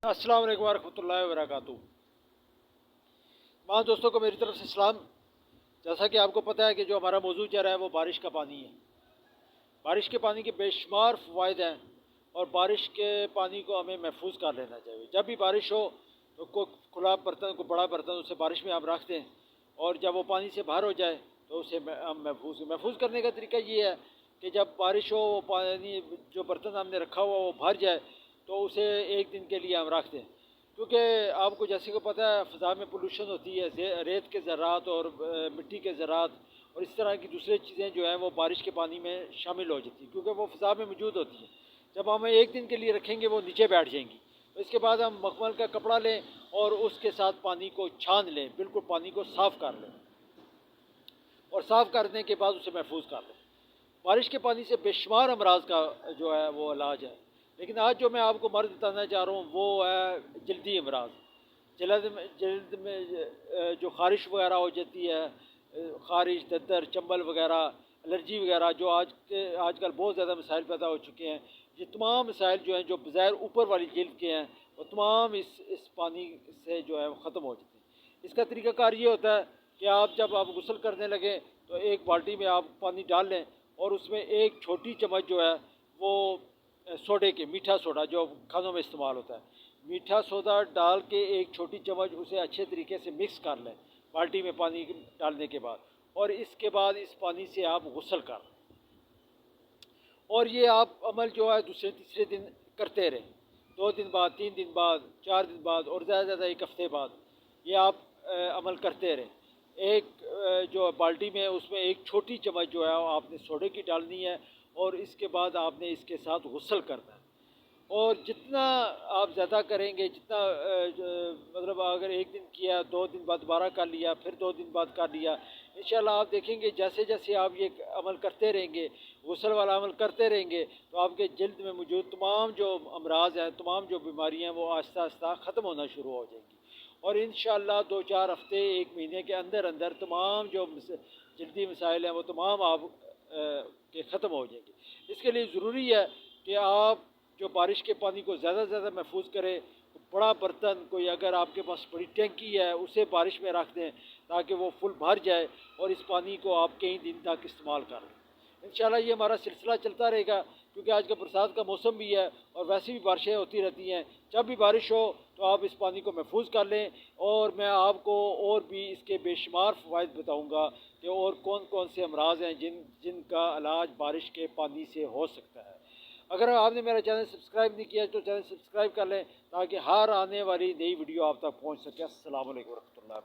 अस्सलाम वालेकुम वरहमतुल्लाहि वबरकातुहू। दोस्तों को मेरी तरफ से सलाम। जैसा कि आपको पता है कि जो हमारा मौजूद चल रहा है वो बारिश का पानी है। बारिश के पानी के बेशुमार फ़वाइद हैं और बारिश के पानी को हमें महफूज कर लेना चाहिए। जब भी बारिश हो तो कोई खुला बर्तन, को बड़ा बर्तन, उसे बारिश में हम रख दें और जब वो पानी से बाहर हो जाए तो उसे हम महफूज करने का तरीका ये है कि जब बारिश हो, वो पानी जो बर्तन हमने रखा हुआ वो भर जाए तो उसे एक दिन के लिए हम रख दें। क्योंकि आपको जैसे को पता है फ़ज़ा में पोल्यूशन होती है, रेत के ज़रात और मिट्टी के ज़रात और इस तरह की दूसरी चीज़ें जो हैं वो बारिश के पानी में शामिल हो जाती हैं, क्योंकि वो फ़ज़ा में मौजूद होती हैं। जब हम एक दिन के लिए रखेंगे वो नीचे बैठ जाएंगी। तो इसके बाद हम मखमल का कपड़ा लें और उसके साथ पानी को छान लें, बिल्कुल पानी को साफ़ कर लें और साफ़ करने के बाद उसे महफूज कर लें। बारिश के पानी से बेशुमार अमराज का जो है वो इलाज है। लेकिन आज जो मैं आपको मर्ज बताना चाह रहा हूँ वो है जल्दी अमराज। जल्द में जो ख़ारिश वगैरह हो जाती है, ख़ारिश, दद्दर, चंबल वगैरह, एलर्जी वगैरह, जो आजकल बहुत ज़्यादा मसाइल पैदा हो चुके हैं। ये तमाम मसाइल जो हैं जो बज़ाहिर ऊपर वाली जल्द के हैं वो तमाम इस पानी से जो है वो ख़त्म हो जाते हैं। इसका तरीक़ाकार ये होता है कि जब आप गुस्ल करने लगें तो एक बाल्टी में आप पानी डाल लें और उसमें एक छोटी चम्मच जो है वो सोडे के, मीठा सोडा जो खानों में इस्तेमाल होता है, मीठा सोडा डाल के एक छोटी चम्मच उसे अच्छे तरीके से मिक्स कर लें बाल्टी में पानी डालने के बाद। और इसके बाद इस पानी से आप गुस्ल कर लें और ये आप अमल जो है दूसरे तीसरे दिन करते रहें। 2 दिन बाद, 3 दिन बाद, 4 दिन बाद और ज़्यादा से ज़्यादा एक हफ़्ते बाद ये आप अमल करते रहें। एक जो बाल्टी में उसमें एक छोटी चम्मच जो है आपने सोडे की डालनी है और इसके बाद आपने इसके साथ गुस्ल करना है। और जितना आप ज़्यादा करेंगे, जितना मतलब अगर एक दिन किया, 2 दिन बाद दोबारा कर लिया, फिर 2 दिन बाद कर लिया, इंशाल्लाह आप देखेंगे जैसे जैसे आप ये अमल करते रहेंगे, गुस्ल वाला अमल करते रहेंगे, तो आपके जल्द में मौजूद तमाम जो अमराज हैं, तमाम जो बीमारियाँ हैं वो आहिस्ता आहिस्ता ख़त्म होना शुरू हो जाएंगी। और इंशाल्लाह 2-4 हफ़्ते, 1 महीने के अंदर अंदर तमाम जो जल्दी मसाइल हैं वो तमाम आप के ख़त्म हो जाएंगे। इसके लिए ज़रूरी है कि आप जो बारिश के पानी को ज़्यादा से ज़्यादा महफूज करें। बड़ा बर्तन, कोई अगर आपके पास बड़ी टैंकी है उसे बारिश में रख दें ताकि वो फुल भर जाए और इस पानी को आप कई दिन तक इस्तेमाल कर लें। इंशाल्लाह ये हमारा सिलसिला चलता रहेगा, क्योंकि आज का बरसात का मौसम भी है और वैसे भी बारिशें होती रहती हैं। जब भी बारिश हो तो आप इस पानी को महफूज कर लें और मैं आपको और भी इसके बेशुमार फ़वाइद बताऊँगा कि और कौन कौन से अमराज हैं जिनका इलाज बारिश के पानी से हो सकता है। अगर आपने मेरा चैनल सब्सक्राइब नहीं किया तो चैनल सब्सक्राइब कर लें ताकि हर आने वाली नई वीडियो आप तक पहुँच सके। अस्सलाम वालेकुम।